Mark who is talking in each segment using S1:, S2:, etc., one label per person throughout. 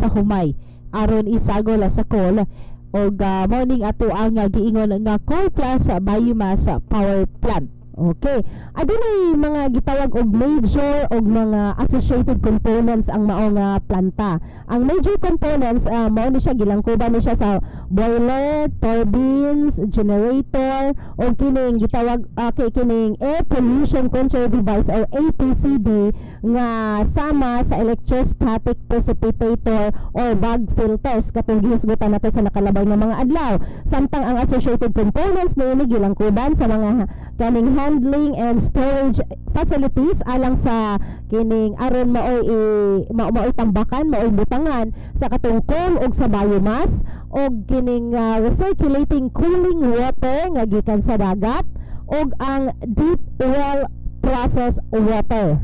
S1: sa humay aron isagol sa coal og morning ato ang giingon nga coal plus biomass power plant. Okay. Adunay mga gitawag og major og mga associated components ang mao nga planta. Ang major components mao ni siya gilangkuban ni siya sa boiler, turbines, generator o kining gitawag kining air pollution control device or APCD nga sama sa electrostatic precipitator or bag filters katong gihisgutan nato sa nakalabay nga mga adlaw. Samtang ang associated components niini gilangkuban sa mga kaning handling and storage facilities alang sa kining aron maoy tambakan, maoy butangan sa katong coal og sa biomass og kining recirculating cooling water nga gikan sa dagat og ang deep well process water.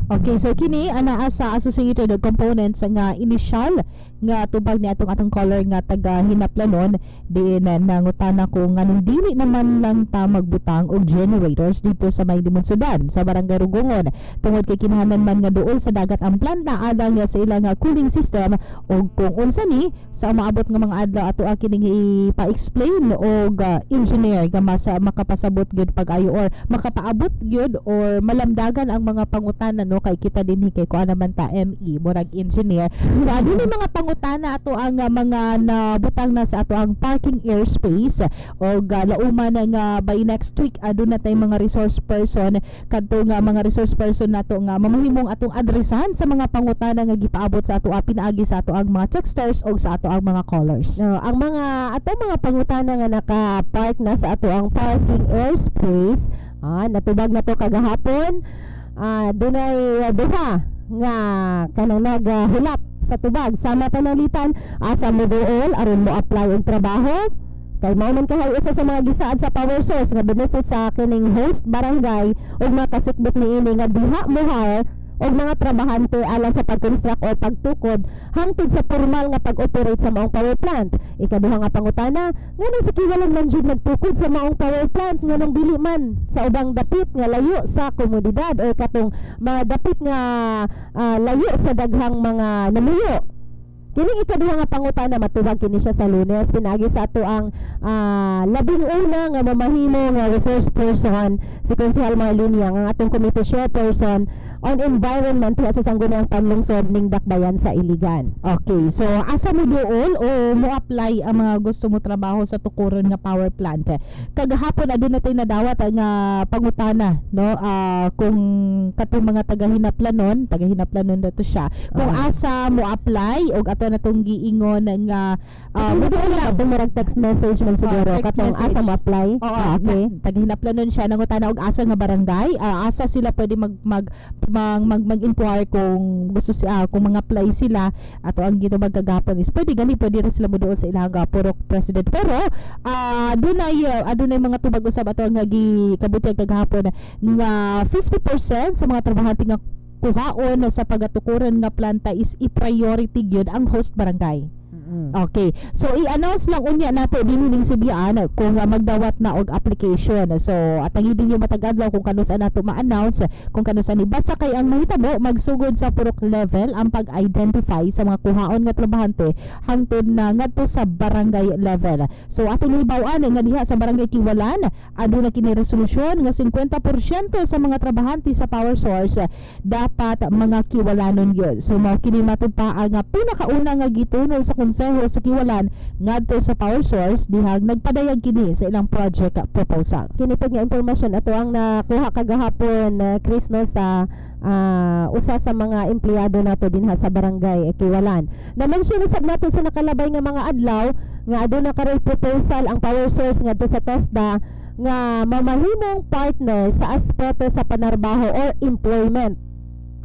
S1: Okay, so kini anaa sa associated components nga initial nga tubag ni atong caller nga taga hinaplanon diin nangutana ko nganong dili naman lang ta magbutang og generators dito sa may Limon Sudan sa barangay Rugungon tungod kay kinahanglan man nga duol sa dagat ang planta alang sa ilang cooling system og kung unsa ni sa maabot nga mga adlaw ato kining ipa-explain og engineer nga makapasabot gyud pag-ayo or makapaabot gyud or malamdagan ang mga pangutana no kay kita dinhi kay kuan naman ta ME murag engineer. So adili mga pangutana ato ang mga nabutang na sa ato ang parking airspace o lauman nga by next week aduna tay mga resource person kadto nga mga resource person nato nga mamahimong atong adresan sa mga pangutana nga gipaabot sa ato pinaagi sa ato ang mga texters o sa ato ang mga callers. Ang mga ato mga pangutana nga naka-park na sa ato ang parking airspace natubag na to kagahapon. Dunay duha nga kanang naghulap sa tubag sama panalitan asa mo duol aron mo apply og trabaho kay mao man kahay usa sa mga gisaad sa power source nga benefit sa kining host barangay ug makasikbot niini nga diha mo hire og mga trabahante alang sa pag-construct o pagtukod hangtod sa formal nga pag-operate sa maong power plant. Ikaduha nga pangutana, nganong sa kiwalang man jud nagtukod sa maong power plant nganong dili man sa ubang dapit nga layo sa komunidad o katong mga dapit nga layo sa daghang mga namuyo. Kining ikaduha nga pangutana matubag kini siya sa Lunes pinagi sa ato ang labing una nga mamahimo nga resource person si Konsehal Marlene ang atong committee chairperson on environment sa sangguniang panlungsod ning Dakbayan sa Iligan. Okay, so asa mo duol o mo apply ang mga gusto mo trabaho sa tukuron nga power plant? Kagahapon aduna tay nadawat nga pangutana no kung katong mga taga-hinaplanon dato siya kung asa mo apply og ato natong giingon nga mo duol lang murag text message man siguro katong asa mo apply. Okay, taga-hinaplanon siya nangutana og asa nga barangay asa sila pwede mag-inquire kung gusto kung mga apply sila ato ang gitubag kagapon is pwede rin sila mo doon sa ilang purok president pero adunay mga tubag usab ato nga gikabutyag kagahapon nga 50% sa mga trabahante nga kuhaon sa pagatukuran nga planta is i-priority gyud ang host barangay. Okay. So i-announce lang unya nato dinhi Sibian kung magdawat na og application. So atang din yung matagadlaw kung kanusa nato ma-announce kung kanusa ni basta kay ang mahitabo magsugod sa purok level ang pag-identify sa mga kuhaon nga trabahante hangtod na ngadto sa barangay level. So aton hibaw-an nga diha sa barangay Kiwalan aduna kini resolusyon nga 50% sa mga trabahante sa power source dapat mga Kiwalanon gyud. So mao kini matupaa nga pinakauna nga gitunol sa konseho sa Kiwalan ngadto sa power source dihang nagpadayag kini sa ilang project proposal. Kini pud nga impormasyon ato ang nakuha kagahapon Chris no sa usa sa mga empleyado nato dinha sa barangay Kiwalan. Na-mention usab nato sa nakalabay nga mga adlaw nga aduna karoy proposal ang power source ngadto sa TESDA nga mamahimong partner sa aspeto sa panarbaho or employment.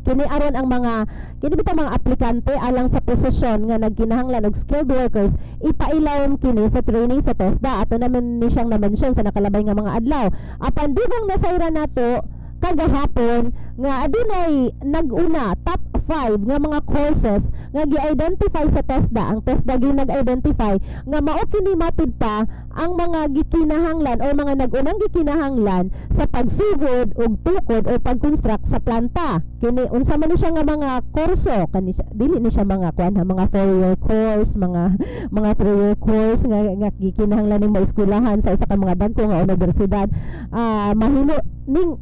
S1: Kini aron ang mga bitang mga aplikante alang sa posisyon nga nagkinahanglan og skilled workers ipailawom kini sa training sa TESDA ato naman ni siyang na-mention sa nakalabay nga mga adlaw. Apan dugang nasayra nato kagahapon nga adunay nag-una top 5 nga mga courses nga gi-identify sa TESDA. Ang TESDA gi nag-identify nga mao kini matud pa ang mga gikinahanglan o mga nag-unang gikinahanglan sa pagsugod og tukod o pag-construct sa planta. Kini unsa man ni siya nga mga kurso, kani dili ni siya mga kuan mga 4-year course, mga 3-year course nga gikinahanglan nimo eskwelahan sa usa ka mga dagko nga universidad. Mahimo ning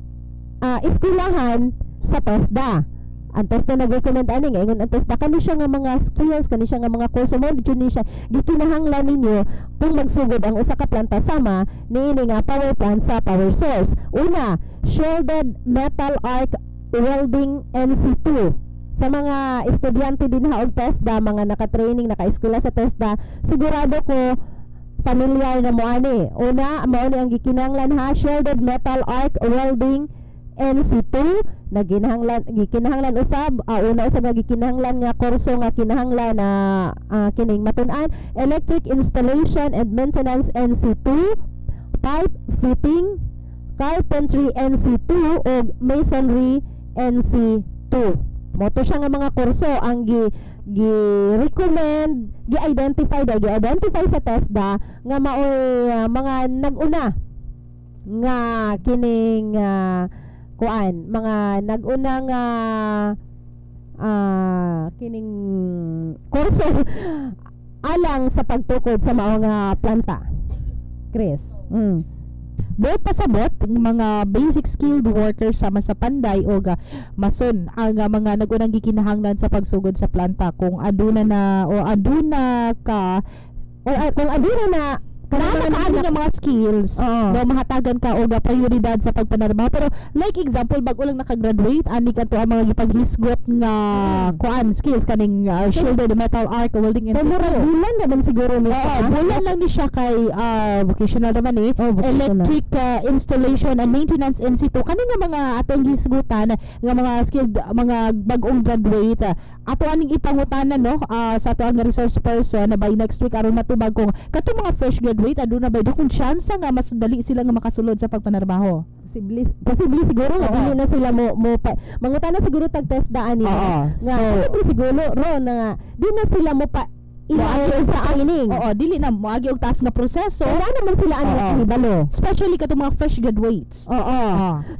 S1: eskwelahan sa TESDA. Ang TESDA nag-recommend ani nga ingon ang TESDA kani siya nga mga skills, kani siya nga mga kurso mo jud ni siya gikinahanglan ninyo kung magsugod ang usa ka planta sama niini nga power plant sa power source. Una, shielded metal arc welding NC2. Sa mga estudyante din ha og TESDA, mga naka-training, naka-eskwela sa TESDA, sigurado ko familiar na mo ani. Una, mao ni ang gikinahanglan ha, shielded metal arc welding NC2 na gikinahanglan usab una usab nga gikinahanglan nga kurso nga kinahanglan na kining matun-an electric installation and maintenance NC2, pipe fitting, carpentry NC2 ug masonry NC2. Moto siya nga mga kurso ang gi-recommend, gi-identify sa TESDA nga maoy mga nag-una nga kining kuan mga nag-unang kining kurso alang sa pagtukod sa mao nga planta. Chris. Buot pasabot mga basic skilled workers sama sa panday o mason ang mga nag-unang gikinahanglan sa pagsugod sa planta kung aduna na o aduna ka o kung aduna na kanang nga mga skills daw mahatagan ka o prioridad sa pagpanarbaho. Pero like example bago lang nakagraduate ani kadto ang mga gipaghisgot nga kuan skills kaning shielded metal arc welding and bulan naman siguro ni bulan lang ni siya kay vocational naman electric installation and maintenance NC2 kani nga mga atong hisgutan nga mga skilled mga bag-ong graduate ato aning ipangutanan no sa ato ang resource person na by next week aron matubag kung kadto mga fresh graduate aduna bay dakong tsansa nga mas dali sila nga makasulod sa pagpanarbaho. Posible siguro nga dili na sila mo mangutana siguro tag TESDA ani nga posible siguro ro na di na sila mo pa ilayo sa training. Dili na moagi og taas nga proseso. Wala naman sila ang hibalo. Especially katong mga fresh graduates.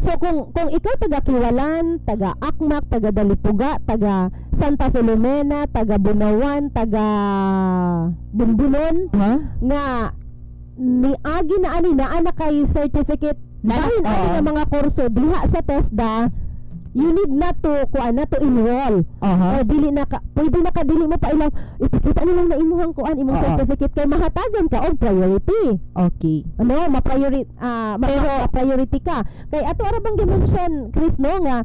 S1: So kung ikaw taga Kiwalan, taga Akmak, taga Dalipuga, taga Santa Filomena, taga Bunawan, taga Bunbunon nga niagi na ani naa kay certificate dahil ani nga mga kurso diha sa TESDA, you need na to enroll. Dili na ka pwede na ka dili mo pa ilang ipakita nilang na imuhang kuan imong certificate kay mahatagan ka og priority. Okay. Priority ka. Kay ato ara bang gi-mention Chris no nga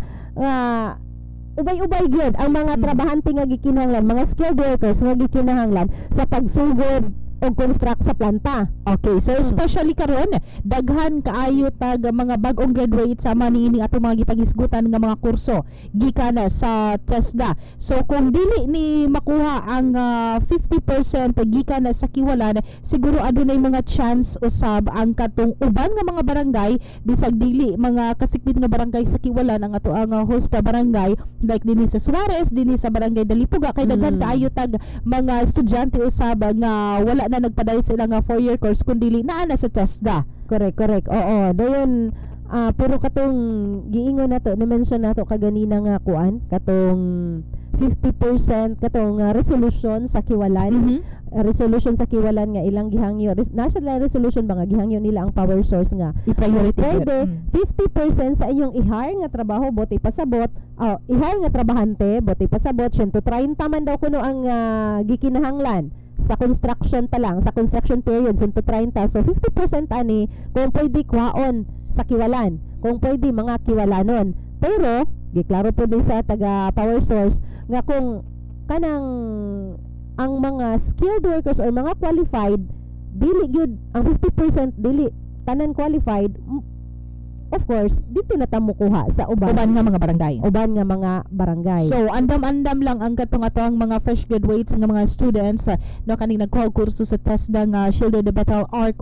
S1: ubay-ubay gyud ang mga trabahante nga gikinahanglan, mga skilled workers nga gikinahanglan sa pagsugod o construct sa planta. Okay, so especially karon daghan kaayo tag mga bag-ong graduate sama niini ato mga gipaghisgutan nga mga kurso gikan sa TESDA. So kung dili ni makuha ang 50% gikan sa Kiwalan, siguro adunay mga chance usab ang katong uban nga mga barangay bisag dili mga kasikbit nga barangay sa Kiwalan ang ato ang host na barangay like dinhi sa Suarez, dinhi sa barangay Dalipuga kay daghan kaayo tag mga estudyante usab nga wala na nagpaday sila nga 4-year course kun dili naa na sa TESDA. Correct. Dayon pero katong giingon nato ni-mention nato kaganina nga kuan katong 50% katong resolution sa Kiwalan. Resolution sa Kiwalan nga ilang gihangyo national resolution ba nga gihangyo nila ang power source nga i-priority pwede 50% sa inyong i-hire nga trabaho bote pasabot i-hire nga trabahante bote pasabot 130 man daw kuno ang gikinahanglan sa construction pa lang, sa construction period 130. So 50% ani kung pwede kuhaon sa Kiwalan, kung pwede mga Kiwalanon. Pero giklaro po din sa taga power source nga kung kanang ang mga skilled workers or mga qualified dili gyud ang 50% dili tanan qualified of course dito na ta mokuha sa
S2: Uban nga mga barangay.
S1: uban nga mga barangay.
S2: So andam-andam lang ang katong atong mga fresh graduates nga mga students no kaning nagkuha og kurso sa TESDA nga shielded metal arc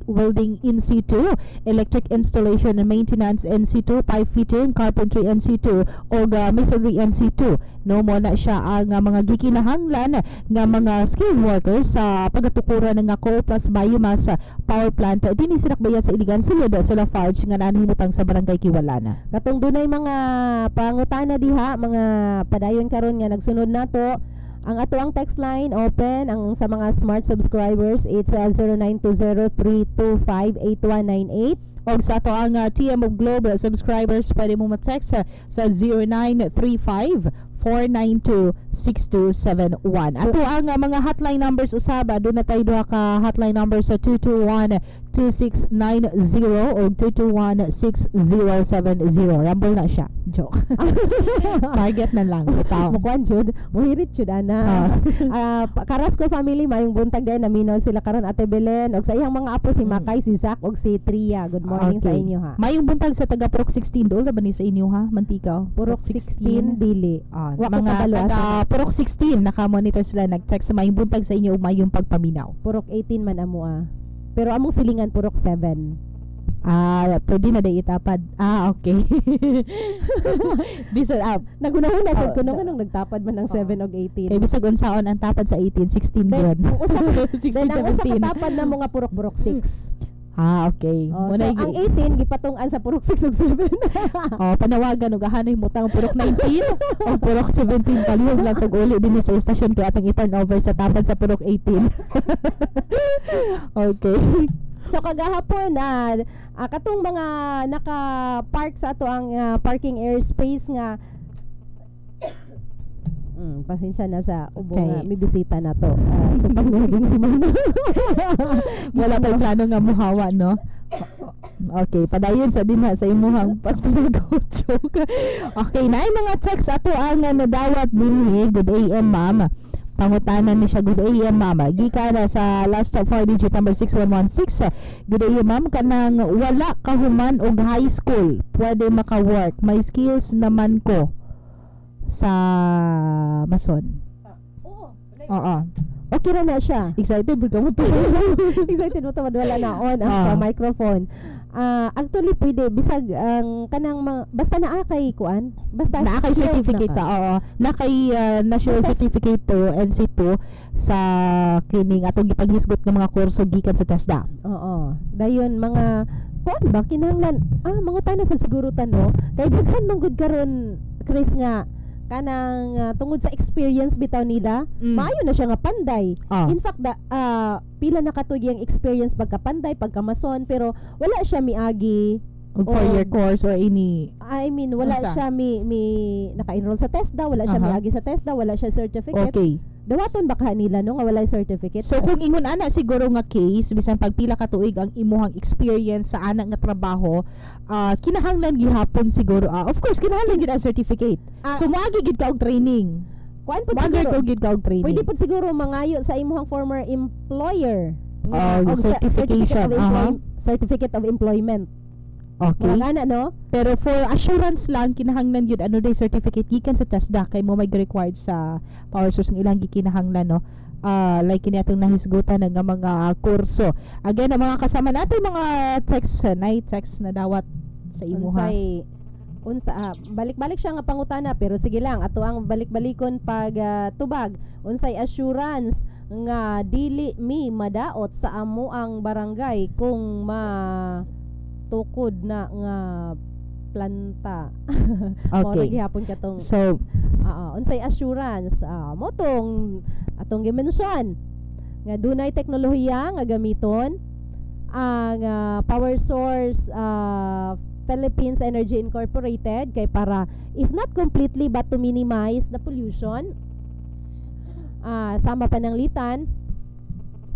S2: welding in situ, electric installation and maintenance in situ, pipe fitting, carpentry in situ og masonry in situ. No mo na siya ang mga gikinahanglan nga mga skilled workers sa pagatukuran ng coal plus biomass power plant dinhi sinakbayan sa Iligan sulod sa Lafarge nga nanahimutang sa barangay Kiwalana.
S1: Katong dunay mga pangutana diha, mga padayon karon nga nagsunod nato. Ang ato ang text line open ang sa mga smart subscribers, it's 0920-325-8198.
S2: Og sa ato ang TM of Globe subscribers pwede mo ma-text sa 0935-492-6271. Ato ang mga hotline numbers usaba, doon na tayo duha ka hotline numbers sa 221-2690 o 221-6070. Rumble na siya. Joke. Target na lang.
S1: Mukuan jud, muhirit jud ana. Carrasco family mayong buntag din naminaw sila karon Ate Belen og sa iyang mga apo si Makay, si Zach og si Tria. Good morning sa inyo ha.
S2: Mayong buntag sa taga Purok 16 doon ba ni sa inyo ha? Mantikaw.
S1: Purok 16 dili.
S2: Mga taga Purok 16 naka-monitor sila, nag-text mayong buntag sa inyo ug mayong pagpaminaw.
S1: Purok 18 man amo Pero among silingan Purok 7.
S2: Pwede na day itapad. Okay. This up.
S1: Nagunahuna sad kuno nga nung nagtapad man ng 7 og 18.
S2: Kay bisag unsaon ang tapad sa 18, 16 yun.
S1: Then ang usa ka tapad na mga purok 6.
S2: Okay.
S1: So ang 18 gipatung-an sa purok 6 ug 7.
S2: Panawagan og ahanay mo tang purok 19 o purok 17 palihog lang kog uli dinhi sa station kay atong i-turn over sa tapad sa purok 18. Okay.
S1: So kagahapon katong mga naka-park sa ato ang parking airspace nga pasensya na sa ubo nga may bisita na to. Pangaging si Mama.
S2: Wala pa plano nga muhawa no. Okay, padayon sa dinha sa imuhang pagpulagaw joke. Okay, naay mga text ato ang nadawat dinhi. Good AM ma'am. Pangutanan ni siya, good AM ma'am. Gika na sa last of 4 digit number 6116. Good AM ma'am, kanang wala kahuman og high school pwede maka-work. May skills naman ko sa mason. Oo.
S1: Okay ra na siya.
S2: Excited ka mo to.
S1: Excited mo to wala na on ang microphone. Actually pwede bisag ang kanang basta naa kay kuan, basta
S2: naa kay certificate ka. Oo. Na kay national certificate to NC2 sa kining atong gipaghisgot ng mga kurso gikan sa TESDA.
S1: Oo. Dayon mga kuan ba kinahanglan mangutana sa siguro no kay daghan man gud karon Chris nga kanang tungod sa experience bitaw nila maayo na siya nga panday. In fact pila na katuig ang experience pagkapanday pagkamason pero wala siya miagi
S2: og 4-year course or any
S1: wala siya naka-enroll sa TESDA, wala siya miagi sa TESDA, wala siya certificate.
S2: Okay.
S1: Dawaton baka nila no nga wala certificate.
S2: So kung ingon ana siguro nga case bisan pagpila ka tuig ang imuhang experience sa ana nga trabaho, kinahanglan gihapon siguro. Of course kinahanglan gid ang certificate. So moagi gid ka og training.
S1: Kuan pud siguro
S2: gid ka og training.
S1: Pwede pud siguro mangayo sa imuhang former employer.
S2: Certification.
S1: Certificate of employment.
S2: Okay.
S1: No?
S2: Pero for assurance lang kinahanglan gyud ano day certificate gikan sa TESDA kay mo may required sa power source ng ilang gikinahanglan no. Like kini atong nahisgutan nga mga kurso. Again ang mga kasama natin mga text na dawat sa imuha.
S1: Unsa balik-balik siya nga pangutana pero sige lang ato ang balik-balikon pag tubag unsay assurance nga dili mi madaot sa amo ang barangay kung tukod na nga planta.
S2: Okay.
S1: Gihapon katong
S2: so
S1: unsay assurance mo tong atong gimension nga dunay teknolohiya nga gamiton ang power source Philippines Energy Incorporated kay para if not completely but to minimize the pollution sama pananglitan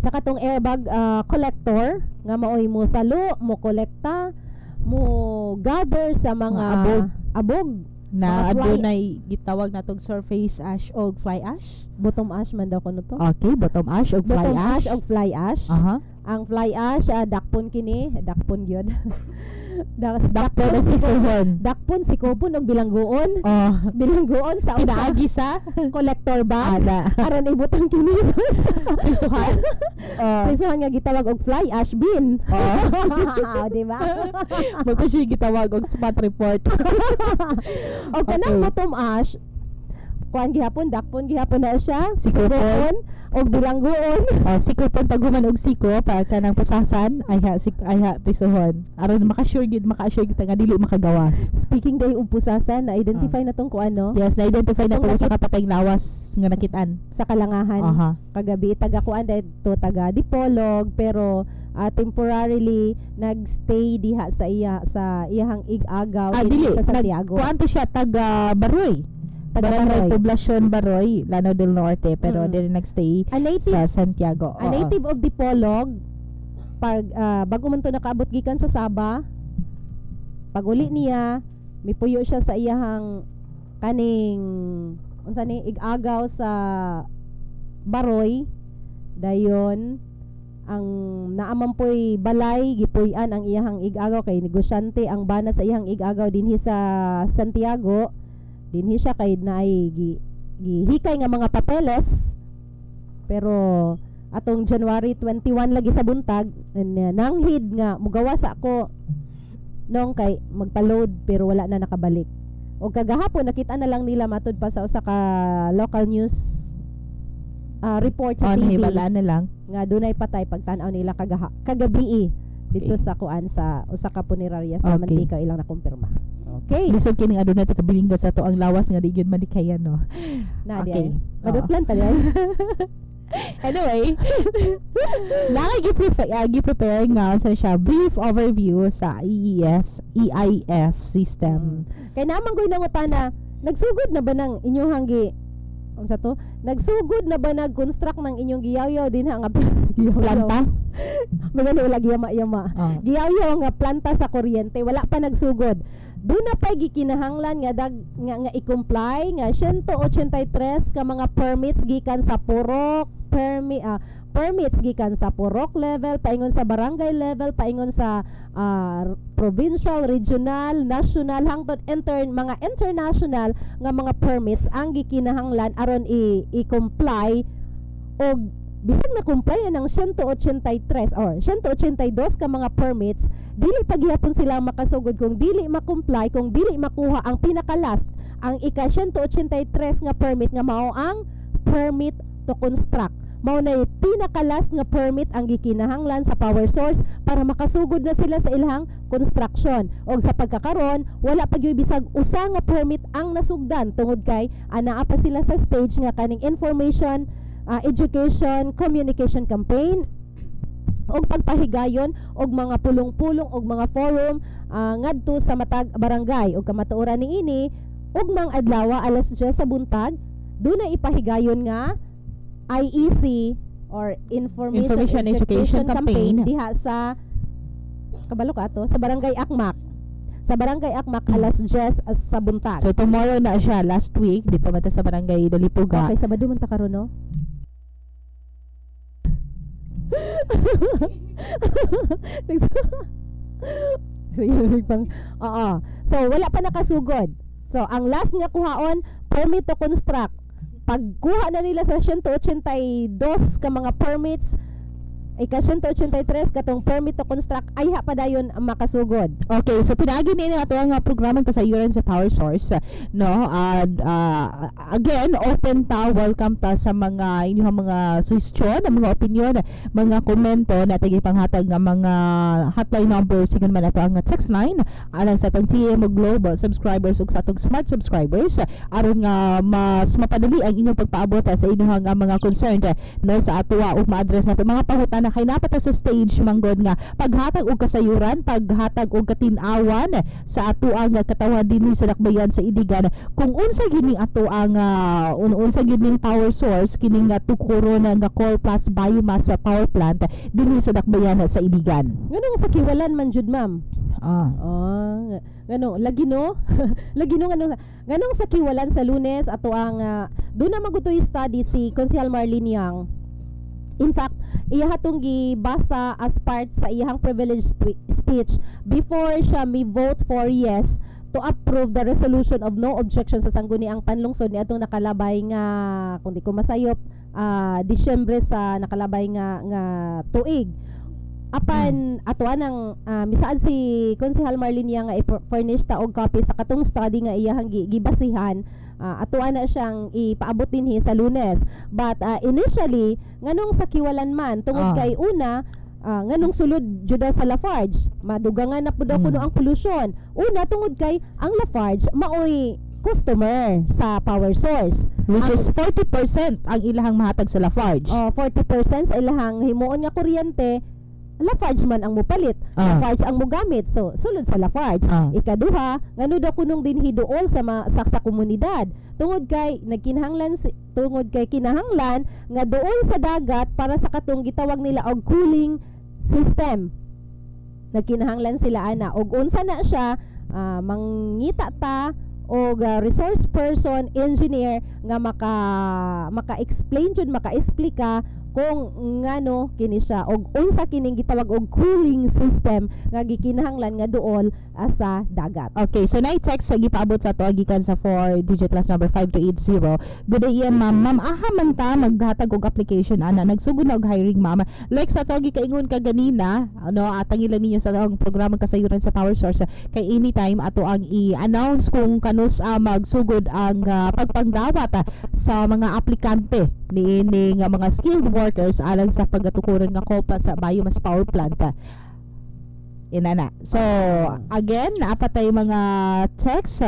S1: sa katong airbag collector nga maoy mo salo, mo kolekta, mo gather sa mga abog
S2: na adunay gitawag natong surface ash o fly ash.
S1: Bottom ash man daw kuno to.
S2: Okay, bottom ash o fly ash.
S1: Ang fly ash, dakpon kini, dakpon gyud.
S2: Dakpon ang prisuhon.
S1: Dakpon, sikopon og bilangguon.
S2: Oh,
S1: Bilangguon sa
S2: pinaagi sa
S1: collector bag.
S2: ada.
S1: Aron ibutang kini
S2: Prisuhan. Oh.
S1: prisuhan nga gitawag og fly ash bin.
S2: Oh.
S1: Di ba?
S2: Magpa siya gitawag og spot report.
S1: Og kanang
S2: Okay.
S1: bottom ash, kuan gihapon, dakpon gihapon na siya.
S2: Sikopon.
S1: og bilangguon.
S2: Siko pag human og siko para kanang pusasan ay ha prisuhon. Aron maka-sure kita nga dili makagawas.
S1: Speaking day og pusasan, na-identify na tong kuan no?
S2: Yes, na-identify na
S1: Kung
S2: to sa kapatay lawas nga nakitaan.
S1: Sa kalangahan.
S2: Aha.
S1: Kagabi taga kuan dito taga Dipolog pero temporarily nagstay diha sa iyahang ig-agaw
S2: Dili
S1: sa Santiago.
S2: Kuan to siya taga Baroy.
S1: Baroy.
S2: Barangay Poblacion Baroy, Lanao del Norte, pero dili nagstay
S1: A native,
S2: sa Santiago.
S1: a native of Dipolog, pag bago man to nakaabot gikan sa Saba, pag uli niya mipuyo siya sa iyahang kaning unsa ni ig-agaw sa Baroy, dayon ang naamampoy balay gipuy-an ang iyahang ig-agaw kay negosyante ang bana sa iyahang ig-agaw dinhi sa Santiago. Dinhi siya kay naay gihikay nga mga papeles, pero atong January 21 lagi sa buntag nanghid nga mugawas ako nung kay magpa-load pero wala na nakabalik. O kagahapon nakita na lang nila matud pa sa usa ka local news report sa TV
S2: Hibalaan na lang.
S1: nga dunay patay pagtan-aw nila kagabi dito sa kuan sa usa ka punerarya sa
S2: Okay.
S1: Mantika ilang nakumpirma. Okay.
S2: Lisod kini nga aduna ta kabiling sa to ang lawas nga di gyud malikayan no.
S1: Na
S2: Okay.
S1: di. Madutlan ta diay.
S2: Anyway, gi-prepare nga sa siya brief overview sa EIS system.
S1: Kay naman koy nangutana, nagsugod na ba ng inyong hanggi unsa to? Nagsugod na ba nag-construct ng inyong giyaw-yaw din nga
S2: Planta?
S1: Mga ulag yama-yama. Giyaw-yaw nga planta sa kuryente, wala pa nagsugod. Doon na pa gikinahanglan nga nga i-comply nga 183 ka mga permits gikan sa purok permits gikan sa purok level, paingon sa barangay level, paingon sa provincial, regional, national hangtod mga international nga mga permits ang gikinahanglan aron i-comply og bisag na comply ng 183 or 182 ka mga permits, dili pa gihapon sila makasugod kung dili ma-comply, kung dili makuha ang pinaka-last, ang ika-183 nga permit nga mao ang permit to construct. Mao na pinaka-last nga permit ang gikinahanglan sa power source para makasugod na sila sa ilang construction. Og sa pagkakaron, wala pa gyud bisag usa nga permit ang nasugdan tungod kay anaa pa sila sa stage nga kaning information education, communication campaign og pagpahigayon og mga pulong-pulong og mga forum ngadto sa matag barangay og kamatuoran niini og mang adlaw alas 10 sa buntag dunay ipahigayon nga IEC or Information Education Campaign diha sa kabalo ka to sa Barangay Akmak. Sa Barangay Akmak alas 10 sa buntag.
S2: So tomorrow na siya, last week dito man ta sa Barangay Dalipuga.
S1: Okay, Sabado man ta karon no? So wala pa nakasugod. So ang last nga kuhaon permit to construct. Pagkuha na nila sa 182 ka mga permits, ika-183 katong permit to construct ay padayon makasugod.
S2: Okay, so pinagi ni ato ang programa kasayuran sa power source no. Again, open ta, welcome ta sa mga inyong mga suggestion, mga opinion, mga komento na panghatag nga mga hotline number sigon man ato ang text line alang sa atong TM Global subscribers ug sa atong smart subscribers aron nga mas mapadali ang inyong pagpaabot sa inyong mga concerned no sa ato ug ma-address nato mga pangutan na kay napata sa stage manggod nga paghatag og kasayuran, paghatag og katin-awan sa ato ang katawan dinhi sa dakbayan sa Iligan kung unsa gini ato ang unsa gini power source kining nga tukuro na nga coal plus biomass power plant dinhi sa dakbayan sa Iligan.
S1: Nganong sa kiwalan man jud ma'am? Ngano lagi no? Lagi no nganong sa kiwalan sa Lunes ato ang do na magutoy study si Konsehal Marlene Yang. In fact, iya hatong gibasa as part sa iyang privilege speech before siya mi vote for yes to approve the resolution of no objection sa sangguniang panlungsod niadtong nakalabay nga kung di ko masayop Disyembre sa nakalabay nga tuig. Apan atoan ang misaad si Konsehal Marlinia nga i-furnish ta og copy sa katong study nga iyang gibasihan. Atuan na siyang ipaabot dinhi sa Lunes. But initially nganong sa kiwalan man tungod kay una nganong sulod jud sa Lafarge madugangan na pud daw kuno ang pollution. Una tungod kay ang Lafarge maoy customer sa power source
S2: which is 40% ang ilahang mahatag sa Lafarge.
S1: 40% sa ilahang himuon nga kuryente Lafarge man ang mupalit, Lafarge ang mugamit. So sulod sa Lafarge. Ikaduha ngano daw kunong dinhi duol sa komunidad tungod kay kinahanglan nga duol sa dagat para sa katong gitawag nila og cooling system. Nagkinahanglan sila ana og unsa na siya mangita ta og resource person, engineer nga maka-explain jud, maka-explika kung ngano kini siya og unsa kining gitawag og cooling system nga gikinahanglan nga duol sa dagat.
S2: Okay, so na-text sa gipaabot sa to gikan sa 4-digit last number 5280. Good day ma'am. Ma'am, aha man ta maghatag og application ana nagsugod na og hiring ma'am. Like sa to gikaingon ka ganina, atangilan ninyo sa ang programa kasayuran sa Power Source kay anytime ato ang i-announce kung kanus magsugod ang pagpangdawat sa mga aplikante niini nga mga skilled workers alang sa pagatukuran nga kopa sa biomass power plant. Inana. So, again, naapatay mga text.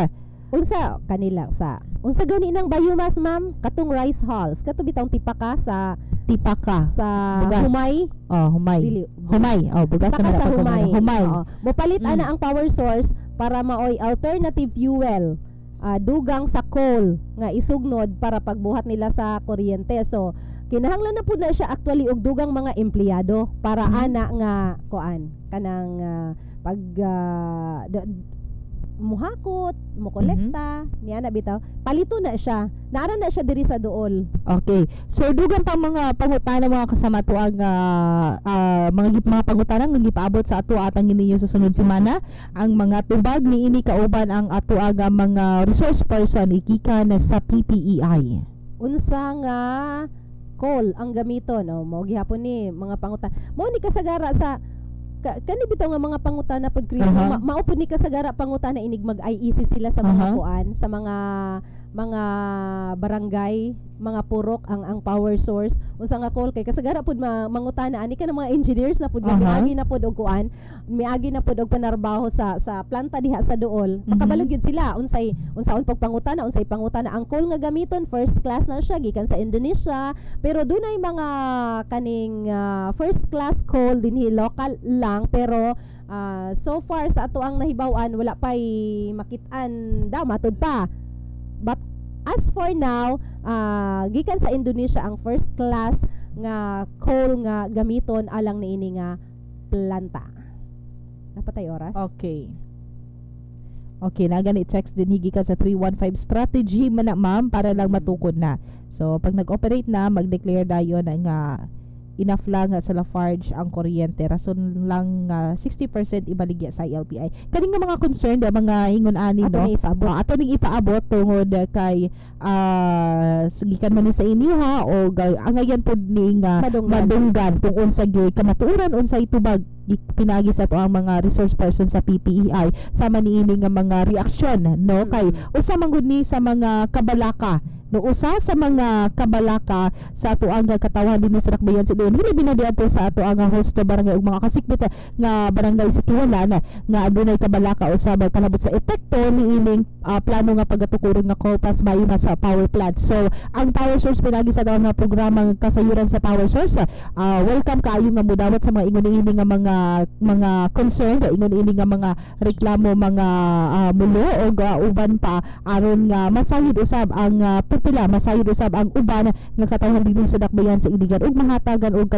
S1: Unsa kanila unsa gani nang biomass ma'am? Katong rice hulls. Kato bitang tipaka sa
S2: bugas.
S1: Humay.
S2: Humay. Humay. Bugas
S1: na sa humay. Mopalit ana ang power source para maoy alternative fuel. Dugang sa coal nga isugnod para pagbuhat nila sa kuryente. So kinahanglan na pud na siya actually og dugang mga empleyado para ana nga kanang pag muhakot, mukolekta, niya na bitaw. Palito na siya. Naara na siya diri sa duol.
S2: Okay. So dugang pa mga pangutana mga kasama to ang mga pangutana nga gipaabot sa ato atang gininyo sa sunod semana ang mga tubag niini kauban ang ato aga mga resource person ikikan sa PPEI.
S1: Unsa nga coal ang gamiton mao gihapon ni mga pangutana. Mao ni kasagara sa kani bitaw nga mga pangutana pod Kristo mao pod ni kasagara pangutana inig mag-IEC sila sa mga kuan sa mga barangay, mga purok ang power source unsa nga coal kay kasagara pod mangutana ani ka ng mga engineers na pod miagi na pod og kuan miagi na pod og panarbaho sa planta diha sa duol makabalog gyud sila unsaon pagpangutana unsay pangutana ang coal nga gamiton first class na siya gikan sa Indonesia pero dunay mga kaning first class coal dinhi local lang pero so far sa ato ang nahibaw-an wala pay makit-an daw matud pa. But as for now, gikan sa Indonesia ang first class nga coal nga gamiton alang niini nga planta. Napatay oras?
S2: Okay. Okay, na gani text din higi ka sa 315 strategy man na ma'am para lang matukod na. So pag nag-operate na, mag-declare dayon nga enough lang sa Lafarge ang kuryente rason lang 60% ibaligya sa LPI kaning nga mga concern mga ingon ani ato ning ipaabot tungod kay gikan man ni sa inyo ha o angayan pod ning madunggan kung unsa gyud kamatuoran unsay tubag pinagi sa to ang mga resource person sa PPEI sama niini nga mga reaksyon kay usa man gud ni sa mga kabalaka usa sa mga kabalaka sa ato ang katawan dinhi sa Dakbayan sa Leon hilabi na diadto sa ato ang host na barangay ug mga kasikbit nga barangay sa Kiwalan nga adunay kabalaka usab palabot sa epekto niining plano nga pagatukuron nga Copas Biomass power plant. So ang power source pinagi sa daw nga programa kasayuran sa power source welcome kaayo nga mudawat sa mga ingon-ini nga mga concern ingon-ini nga mga reklamo mga mulo o uban pa aron nga masayod usab ang pila masayod usab ang uban nga katawhan dinhi sa Dakbayan sa Iligan ug mahatagan og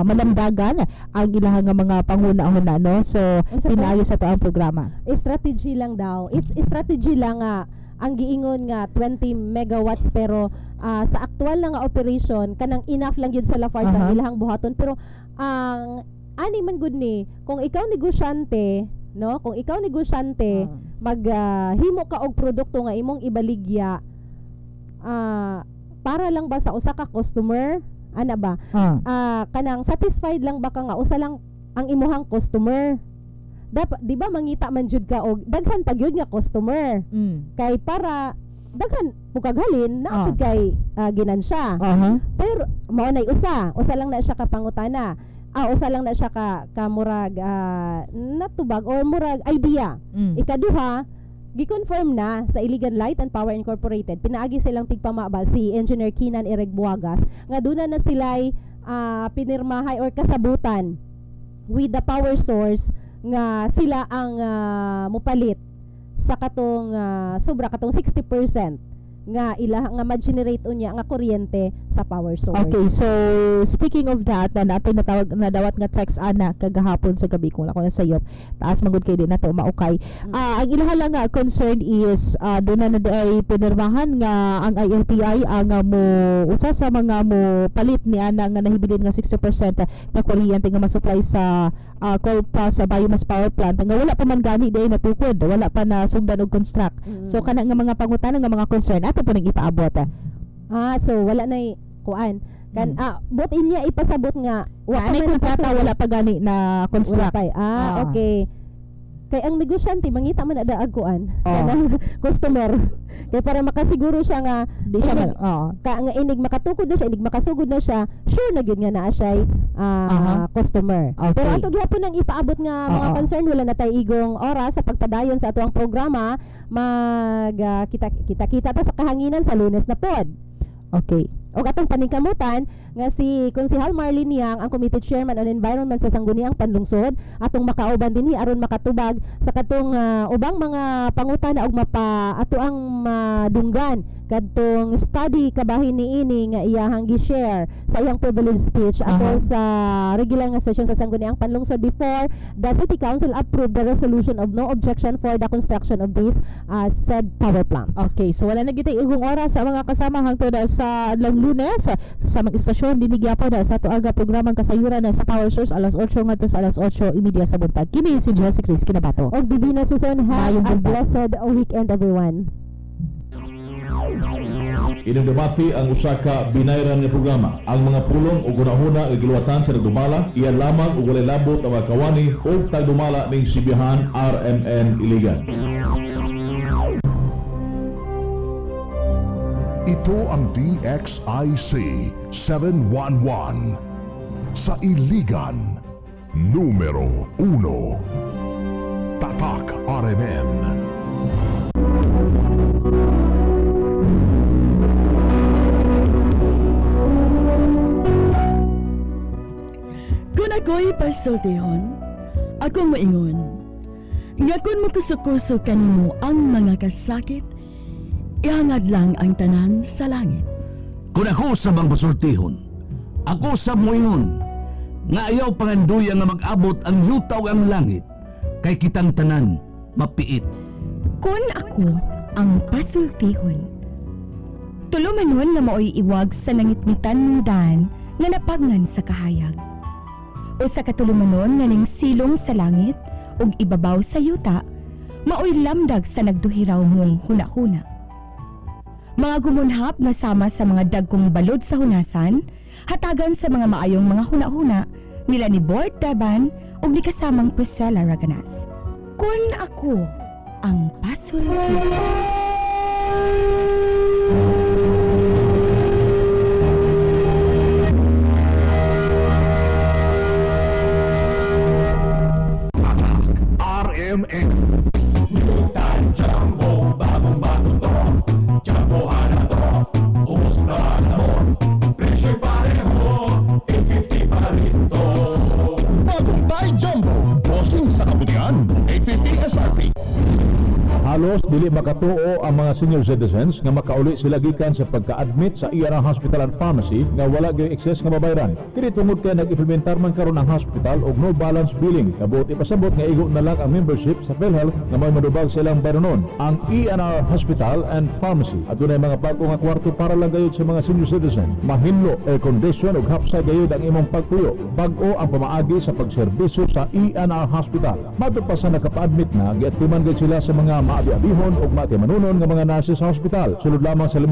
S2: malamdagan ang ilahang nga mga panguna-una so pinaayo sa to ang programa.
S1: Strategy lang daw. It's strategy lang nga ang giingon nga 20 megawatts pero sa aktual na nga operation kanang enough lang yun sa Lafarge ang ilahang buhaton, pero ang ani man gud ni kung ikaw negosyante, no, kung ikaw negosyante maghimo ka og produkto nga imong ibaligya para lang ba sa usa ka customer, ana ba kanang satisfied lang ba ka nga usa lang ang imuhang customer. Dapat di ba mangita man jud ka og daghan pag yun nga customer kay para daghan pugaghalin na kay ginansya. Pero mao nay usa lang na siya kapangutana, usa lang na siya ka murag natubag or murag idea. Ikaduha, gi-confirm na sa Iligan Light and Power Incorporated, pinaagi silang tigpamaba si Engineer Kinan Iregbuagas nga duna na sila'y pinirmahay or kasabutan with the power source nga sila ang mupalit sa katong sobra katong 60% nga ila nga ma-generate unya nga kuryente sa power source.
S2: Okay, so speaking of that, na natin nadawat nga text ana kagahapon sa gabi kung ako na sayop. Taas magud kay din nato maukay. Ang ilaha lang nga concern is doon na ay pinirmahan nga ang ILPI ang mo usa sa mga mo palit ni ana nga nahibilin nga 60% nga kuryente nga ma-supply sa coal sa biomass power plant nga wala pa man gani day natukod, wala pa na sugdan og construct. So kana nga mga pangutana nga mga concern ato po nang ipaabot.
S1: So wala na kuan kan bot inya ipasabot nga
S2: wala kontrata, wala pa gani na construct.
S1: Okay. Kay ang negosyante mangita man ada kuan kanang customer kay para makasiguro siya nga
S2: di siya
S1: nga inig makatukod na siya, inig makasugod na siya, sure na gyud nga naa siya customer. Pero ato gyapon nang ipaabot nga mga concern, wala na tay igong oras sa pagpadayon sa atuang programa. Kita ta sa kahanginan sa Lunes na pod.
S2: Okay.
S1: O katong paningkamutan nga si Konsehal Marlene Yang, ang Committee Chairman on Environment sa Sangguniang Panlungsod, atong makauban dinhi aron makatubag sa katong ubang mga pangutana og mapa ato ang madunggan kadtong study kabahin niini nga iyahang gi-share sa iyang privilege speech ato sa regular nga session sa Sangguniang Panlungsod before the City Council approved the resolution of no objection for the construction of this said power plant.
S2: Okay, so wala na gitay igong oras sa mga kasama hangtod sa adlong Lunes sa mga istasyon dinigyapaw na sa tuaga programang kasayuran na sa Power Source alas 8 ngadto sa alas 8:30 sa buntag. Kini si Jesse Chris Kinabato.
S1: Og Divina Suson, have a blessed weekend everyone.
S3: Inumdumati ang usa ka binayran nga programa. Ang mga pulong o gunahuna nga giluwatan sa nagdumala, iyan lamang og walay labot ang mga kawani o tagdumala ning sibihan RMN Iligan.
S4: Ito ang DXIC 711 sa Iligan, numero 1. Tatak RMN.
S5: Kung ako'y pasultihon, ako moingon. Nga kung makusukuso kanimo ang mga kasakit, ihangad lang ang tanan sa langit.
S6: Kung ako sa bang pasultihon, ako sa moingon, nga ayaw panganduya nga mag-abot ang yuta o ang langit, kay kitang tanan mapiit.
S7: Kung ako ang pasultihon, tulumanon nga mao'y iwag sa nangitngitan ng daan nga napagngan sa kahayag. O sa katulumanon nga ning silong sa langit ug ibabaw sa yuta, mao'y lamdag sa nagduhiraw mong huna-huna. Mga gumunhap nga sama sa mga dagkong balod sa hunasan, hatagan sa mga maayong mga huna-huna nila ni Bort Deban ug ni kasamang Priscilla Raganas. Kung ako ang pasultihon.
S4: RMN.
S3: Yutan Jumbo, bagong bato to. Jumbohan na to, umusta na mo. Pressure pareho, 850 pa rin to.
S4: Bagong Thai Jumbo, bossing sa kabutihan, 850 SRP.
S3: Halos dili makatuo ang mga senior citizens nga makauli sila gikan sa pagka-admit sa IRA Hospital and Pharmacy nga wala gyud excess nga mabayaran. Kini tungod kay nag-implementar man karon ang hospital og no balance billing. Nabuot ipasabot nga igo na lang ang membership sa PhilHealth nga may madubag silang bayaron. Ang IRA Hospital and Pharmacy adunay mga bag-o nga kwarto para lang gayud sa mga senior citizen. Mahinlo, air condition ug hapsay gayud ang imong pagpuyo. Bag-o ang pamaagi sa pagserbisyo sa INR Hospital. Matod pa sa nakapaadmit na, giatiman gayud sila sa mga maabi-abihon ug matimanunon nga mga nurses sa hospital. Sulod lamang sa 5